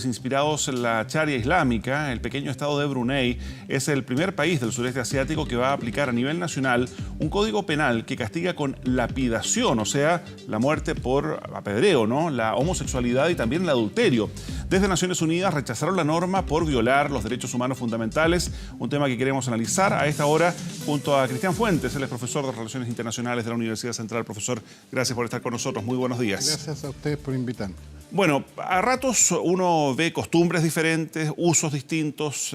Inspirados en la Sharia islámica, el pequeño estado de Brunei es el primer país del sureste asiático que va a aplicar a nivel nacional un código penal que castiga con lapidación, o sea, la muerte por apedreo, ¿no?, la homosexualidad y también el adulterio. Desde Naciones Unidas rechazaron la norma por violar los derechos humanos fundamentales, un tema que queremos analizar a esta hora junto a Cristian Fuentes. Él es profesor de Relaciones Internacionales de la Universidad Central. Profesor, gracias por estar con nosotros. Muy buenos días. Gracias a ustedes por invitarme. Bueno, a ratos uno ve costumbres diferentes, usos distintos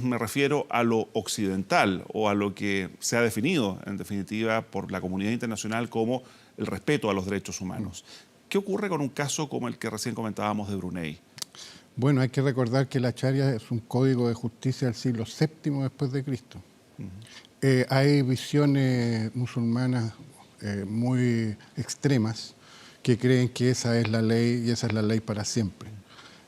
me refiero a lo occidental o a lo que se ha definido, en definitiva, por la comunidad internacional como el respeto a los derechos humanos. ¿Qué ocurre con un caso como el que recién comentábamos de Brunei? Bueno, hay que recordar que la Sharia es un código de justicia del siglo VII después de Cristo. Hay visiones musulmanas muy extremas que creen que esa es la ley y esa es la ley para siempre.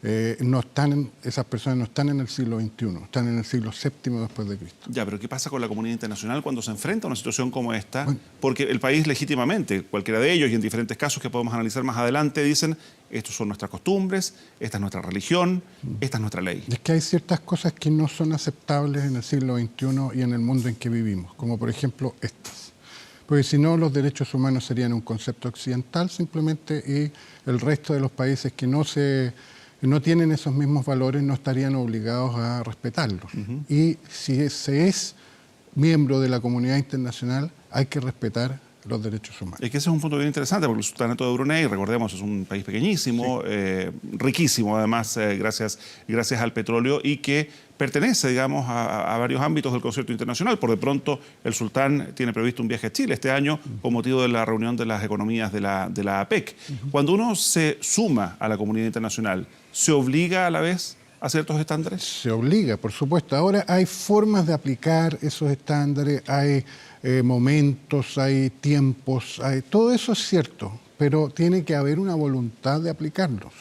Esas personas no están en el siglo XXI, están en el siglo VII después de Cristo. Ya, pero ¿qué pasa con la comunidad internacional cuando se enfrenta a una situación como esta? Bueno, porque el país legítimamente, cualquiera de ellos y en diferentes casos que podemos analizar más adelante, dicen, estos son nuestras costumbres, esta es nuestra religión, esta es nuestra ley. Es que hay ciertas cosas que no son aceptables en el siglo XXI y en el mundo en que vivimos, como por ejemplo estas. Porque si no, los derechos humanos serían un concepto occidental simplemente y el resto de los países que no tienen esos mismos valores no estarían obligados a respetarlos. Y si se es miembro de la comunidad internacional, hay que respetar los derechos humanos. Es que ese es un punto bien interesante, porque el sultanato de Brunei, recordemos, es un país pequeñísimo, sí, riquísimo además, gracias al petróleo, y que pertenece, digamos, a varios ámbitos del concierto internacional. Por de pronto, el sultán tiene previsto un viaje a Chile este año con motivo de la reunión de las economías de la APEC. Cuando uno se suma a la comunidad internacional, ¿se obliga a la vez a ciertos estándares? Se obliga, por supuesto. Ahora hay formas de aplicar esos estándares, hay momentos, hay tiempos, todo eso es cierto, pero tiene que haber una voluntad de aplicarlos.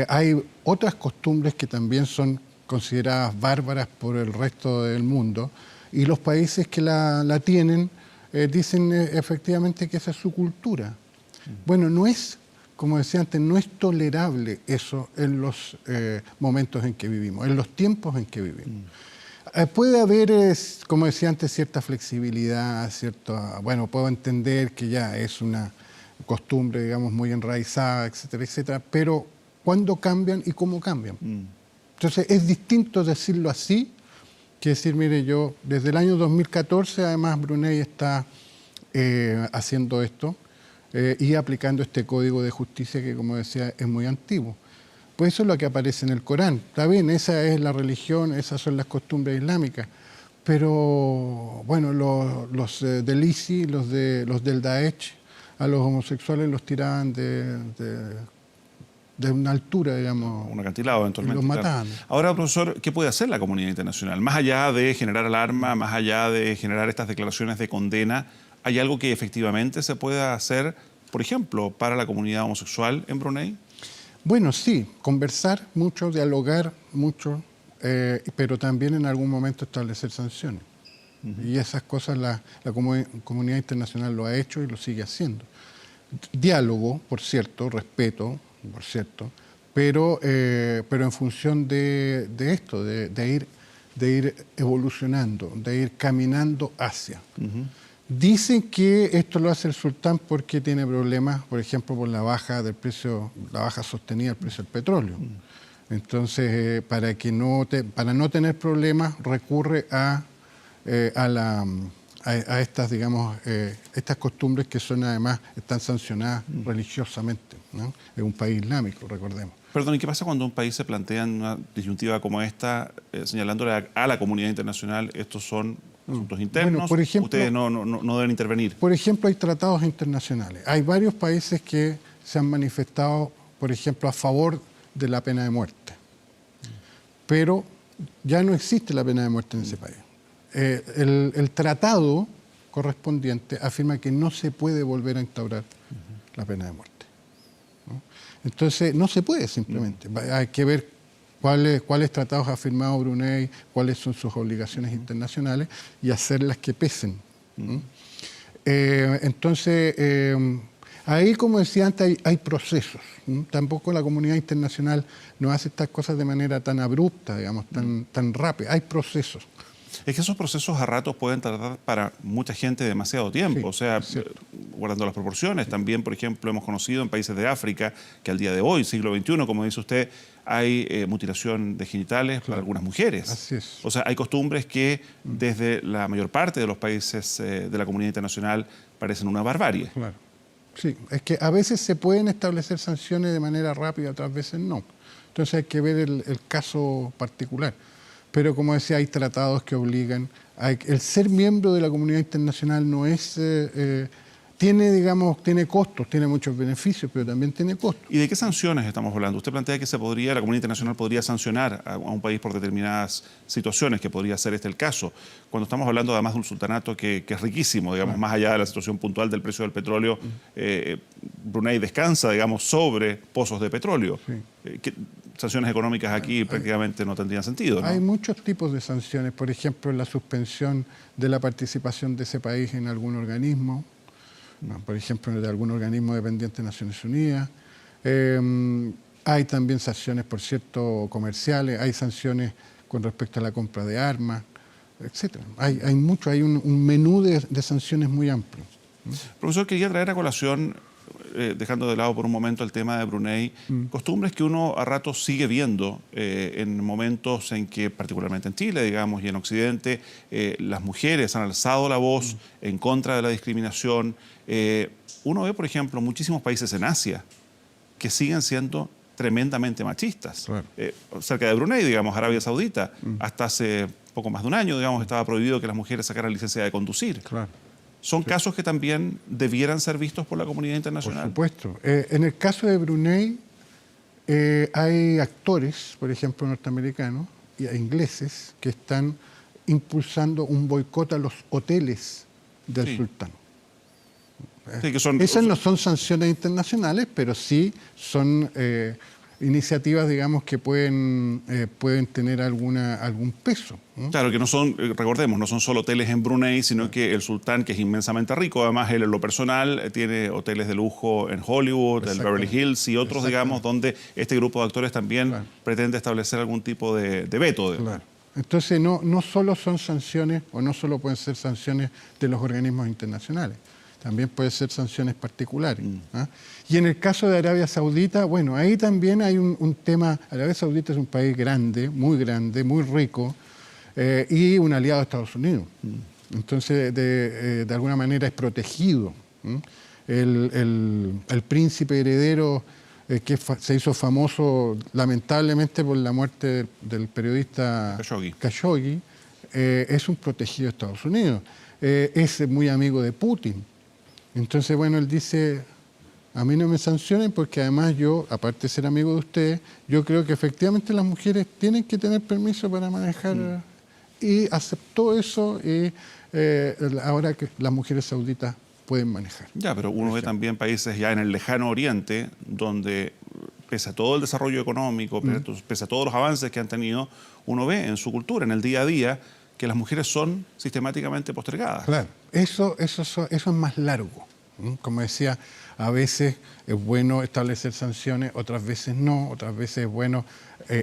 Hay otras costumbres que también son consideradas bárbaras por el resto del mundo y los países que la tienen dicen efectivamente que esa es su cultura. Bueno, no es, como decía antes, no es tolerable eso en los momentos en que vivimos, en los tiempos en que vivimos. Puede haber, como decía antes, cierta flexibilidad, bueno, puedo entender que ya es una costumbre, digamos, muy enraizada, etcétera, etcétera, pero ¿cuándo cambian y cómo cambian? Entonces, es distinto decirlo así que decir, mire, yo desde el año 2014, además, Brunei está haciendo esto y aplicando este código de justicia que, como decía, es muy antiguo. Pues eso es lo que aparece en el Corán. Está bien, esa es la religión, esas son las costumbres islámicas. Pero, bueno, los del ISIS, los del Daesh, a los homosexuales los tiraban de una altura, digamos. Un acantilado, eventualmente. Los mataban. Claro. Ahora, profesor, ¿qué puede hacer la comunidad internacional? Más allá de generar alarma, más allá de generar estas declaraciones de condena, ¿hay algo que efectivamente se pueda hacer, por ejemplo, para la comunidad homosexual en Brunei? Bueno, sí, conversar mucho, dialogar mucho, pero también en algún momento establecer sanciones. Y esas cosas la comunidad internacional lo ha hecho y lo sigue haciendo. Diálogo, por cierto, respeto, por cierto, pero en función de esto, de ir evolucionando, de ir caminando hacia. Dicen que esto lo hace el sultán porque tiene problemas, por ejemplo, por la baja del precio, la baja sostenida del precio del petróleo. Entonces, para no tener problemas, recurre a estas, digamos, estas costumbres que son además, están sancionadas religiosamente, ¿no? Es un país islámico, recordemos. Perdón, ¿y qué pasa cuando un país se plantea en una disyuntiva como esta, señalándole a la comunidad internacional, estos son asuntos internos, bueno, por ejemplo, ustedes no deben intervenir? Por ejemplo, hay tratados internacionales. Hay varios países que se han manifestado, por ejemplo, a favor de la pena de muerte. Pero ya no existe la pena de muerte en ese país. El tratado correspondiente afirma que no se puede volver a instaurar la pena de muerte, ¿no? Entonces, no se puede simplemente. Hay que ver cuáles tratados ha firmado Brunei, cuáles son sus obligaciones internacionales y hacerlas que pesen. Entonces, Ahí, como decía antes, hay procesos. Tampoco la comunidad internacional no hace estas cosas de manera tan abrupta, digamos, tan rápida. Hay procesos. Es que esos procesos a ratos pueden tardar para mucha gente demasiado tiempo. Sí, o sea, guardando las proporciones. También, por ejemplo, hemos conocido en países de África que al día de hoy, siglo XXI, como dice usted, hay mutilación de genitales para algunas mujeres. Así es. O sea, hay costumbres que desde la mayor parte de los países de la comunidad internacional parecen una barbarie. Claro. Sí, es que a veces se pueden establecer sanciones de manera rápida, otras veces no. Entonces hay que ver el caso particular. Pero como decía, hay tratados que obligan. El ser miembro de la comunidad internacional no es... tiene costos, tiene muchos beneficios, pero también tiene costos. ¿Y de qué sanciones estamos hablando? Usted plantea que la comunidad internacional podría sancionar a un país por determinadas situaciones, que podría ser este el caso. Cuando estamos hablando además de un sultanato que es riquísimo, digamos, más allá de la situación puntual del precio del petróleo, Brunei descansa, digamos, sobre pozos de petróleo. Sí. ¿Qué sanciones económicas aquí prácticamente no tendrían sentido, ¿no? Hay muchos tipos de sanciones, por ejemplo, la suspensión de la participación de ese país en algún organismo, por ejemplo, de algún organismo dependiente de Naciones Unidas. Hay también sanciones, por cierto, comerciales, hay sanciones con respecto a la compra de armas, etc. Hay un menú de sanciones muy amplio. Profesor, quería traer a colación, dejando de lado por un momento el tema de Brunei, costumbres que uno a ratos sigue viendo en momentos en que, particularmente en Chile, digamos, y en Occidente, las mujeres han alzado la voz en contra de la discriminación. Uno ve, por ejemplo, muchísimos países en Asia que siguen siendo tremendamente machistas. Claro. Cerca de Brunei, digamos, Arabia Saudita, hasta hace poco más de un año, digamos, estaba prohibido que las mujeres sacaran licencia de conducir. Claro. ¿Son casos que también debieran ser vistos por la comunidad internacional? Por supuesto. En el caso de Brunei, hay actores, por ejemplo, norteamericanos e ingleses, que están impulsando un boicot a los hoteles del sultán. Sí, Esas no son sanciones internacionales, pero sí son iniciativas, digamos, que pueden tener algún peso, ¿no? Claro, que no son, recordemos, no son solo hoteles en Brunei, sino que el sultán, que es inmensamente rico, además él en lo personal tiene hoteles de lujo en Hollywood, en Beverly Hills y otros, digamos, donde este grupo de actores también pretende establecer algún tipo de veto. Claro. Entonces no solo son sanciones, o no solo pueden ser sanciones de los organismos internacionales, también pueden ser sanciones particulares. Y en el caso de Arabia Saudita, bueno, ahí también hay un tema. Arabia Saudita es un país grande, muy rico, y un aliado de Estados Unidos. Entonces, de alguna manera es protegido. El príncipe heredero, que se hizo famoso lamentablemente por la muerte del periodista Khashoggi, es un protegido de Estados Unidos. Es muy amigo de Putin. Entonces, bueno, él dice, a mí no me sancionen porque además yo, aparte de ser amigo de ustedes, yo creo que efectivamente las mujeres tienen que tener permiso para manejar. Y aceptó eso y ahora que las mujeres sauditas pueden manejar. Ya, pero uno ve también países ya en el lejano oriente donde, pese a todo el desarrollo económico, pese a todos los avances que han tenido, uno ve en su cultura, en el día a día, que las mujeres son sistemáticamente postergadas. Claro, eso es más largo. Como decía, a veces es bueno establecer sanciones, otras veces no, otras veces es bueno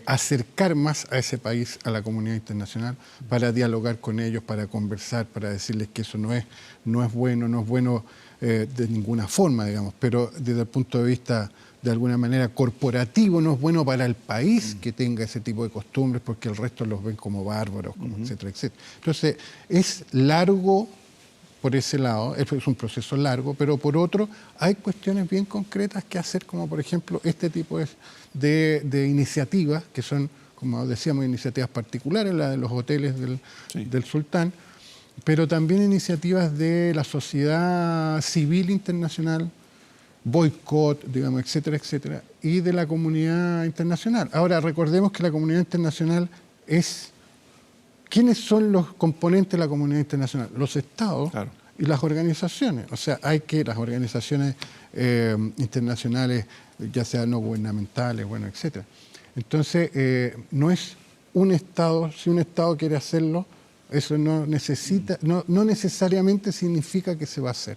acercar más a ese país a la comunidad internacional para dialogar con ellos, para conversar, para decirles que eso no es bueno de ninguna forma, digamos, pero desde el punto de vista de alguna manera corporativo no es bueno para el país que tenga ese tipo de costumbres porque el resto los ven como bárbaros, como etcétera, etcétera. Entonces, es largo por ese lado, es un proceso largo, pero por otro hay cuestiones bien concretas que hacer, como por ejemplo este tipo de iniciativas, que son, como decíamos, iniciativas particulares, la de los hoteles del sultán, pero también iniciativas de la sociedad civil internacional, boicot, digamos, etcétera, etcétera, y de la comunidad internacional. Ahora, recordemos que la comunidad internacional es... ¿Quiénes son los componentes de la comunidad internacional? Los estados y las organizaciones. O sea, las organizaciones internacionales, ya sean no gubernamentales, bueno, etcétera. Entonces, no es un estado, si un estado quiere hacerlo, eso no necesariamente significa que se va a hacer.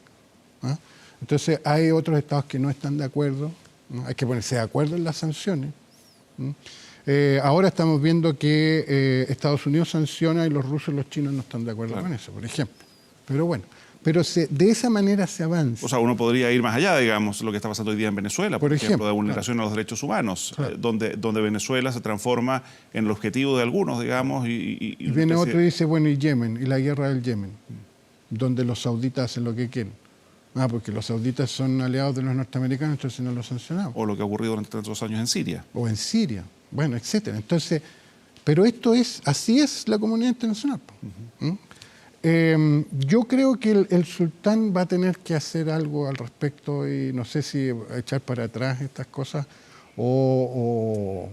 Entonces hay otros estados que no están de acuerdo, ¿no? Hay que ponerse de acuerdo en las sanciones. ¿No? Ahora estamos viendo que Estados Unidos sanciona y los rusos y los chinos no están de acuerdo con eso, por ejemplo. Pero bueno, de esa manera se avanza. O sea, uno podría ir más allá, digamos, lo que está pasando hoy día en Venezuela, por ejemplo, de vulneración a los derechos humanos, donde Venezuela se transforma en el objetivo de algunos, digamos. Y viene otro y dice, bueno, y Yemen, y la guerra del Yemen, donde los sauditas hacen lo que quieren. Porque los sauditas son aliados de los norteamericanos, entonces no los sancionamos. O lo que ha ocurrido durante tantos años en Siria. O en Siria, bueno, etcétera. Entonces, pero así es la comunidad internacional. Yo creo que el sultán va a tener que hacer algo al respecto y no sé si echar para atrás estas cosas o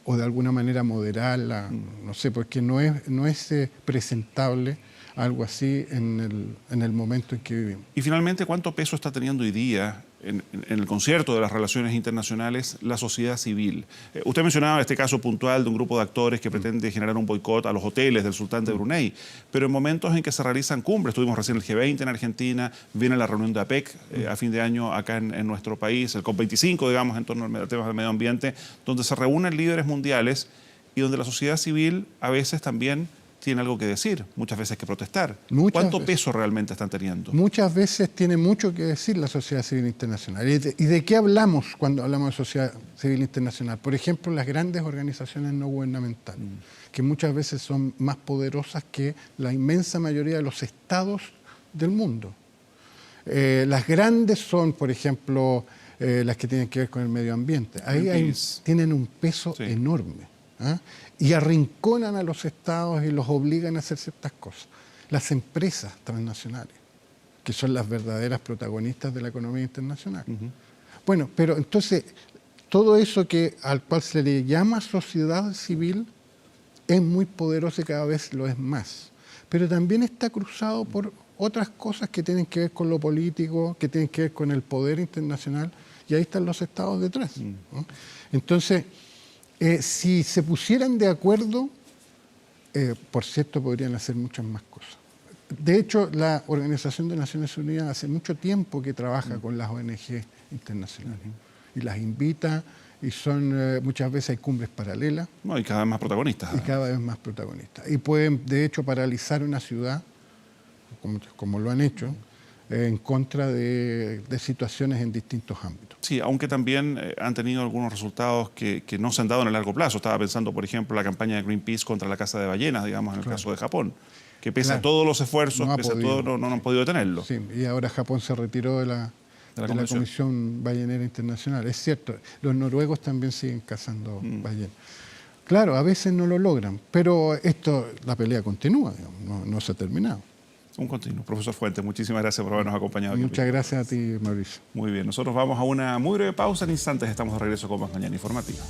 de alguna manera moderarla, no sé, porque no es presentable algo así en el momento en que vivimos. Y finalmente, ¿cuánto peso está teniendo hoy día en el concierto de las relaciones internacionales la sociedad civil? Usted mencionaba este caso puntual de un grupo de actores que pretende generar un boicot a los hoteles del sultán de Brunei, pero en momentos en que se realizan cumbres, tuvimos recién el G20 en Argentina, viene la reunión de APEC a fin de año acá en nuestro país, el COP25, digamos, en torno a temas del medio ambiente, donde se reúnen líderes mundiales y donde la sociedad civil a veces también tiene algo que decir, muchas veces que protestar. ¿Cuánto peso realmente están teniendo? Muchas veces tiene mucho que decir la sociedad civil internacional. ¿Y de qué hablamos cuando hablamos de sociedad civil internacional? Por ejemplo, las grandes organizaciones no gubernamentales, que muchas veces son más poderosas que la inmensa mayoría de los estados del mundo. Las grandes son, por ejemplo, las que tienen que ver con el medio ambiente. Ahí tienen un peso enorme. Y arrinconan a los estados y los obligan a hacer ciertas cosas. Las empresas transnacionales, que son las verdaderas protagonistas de la economía internacional. Bueno, pero entonces, todo eso al cual se le llama sociedad civil es muy poderoso y cada vez lo es más. Pero también está cruzado por otras cosas que tienen que ver con lo político, que tienen que ver con el poder internacional, y ahí están los estados detrás, ¿no? Entonces, si se pusieran de acuerdo, por cierto, podrían hacer muchas más cosas. De hecho, la Organización de Naciones Unidas hace mucho tiempo que trabaja con las ONG internacionales y las invita, y muchas veces hay cumbres paralelas. Y cada vez más protagonistas. Y cada vez más protagonistas. Y pueden, de hecho, paralizar una ciudad, como lo han hecho, en contra de situaciones en distintos ámbitos. Sí, aunque también han tenido algunos resultados que no se han dado en el largo plazo. Estaba pensando, por ejemplo, la campaña de Greenpeace contra la caza de ballenas, digamos, en el caso de Japón, que pese a todos los esfuerzos, pese a todo, no han podido detenerlo. Sí, y ahora Japón se retiró de la Comisión Ballenera Internacional. Es cierto, los noruegos también siguen cazando ballenas. Claro, a veces no lo logran, pero la pelea continúa, digamos, no se ha terminado. Un continuo. Profesor Fuentes, muchísimas gracias por habernos acompañado aquí. Muchas gracias a ti, Mauricio. Muy bien, nosotros vamos a una muy breve pausa. En instantes estamos de regreso con más Mañana Informativa.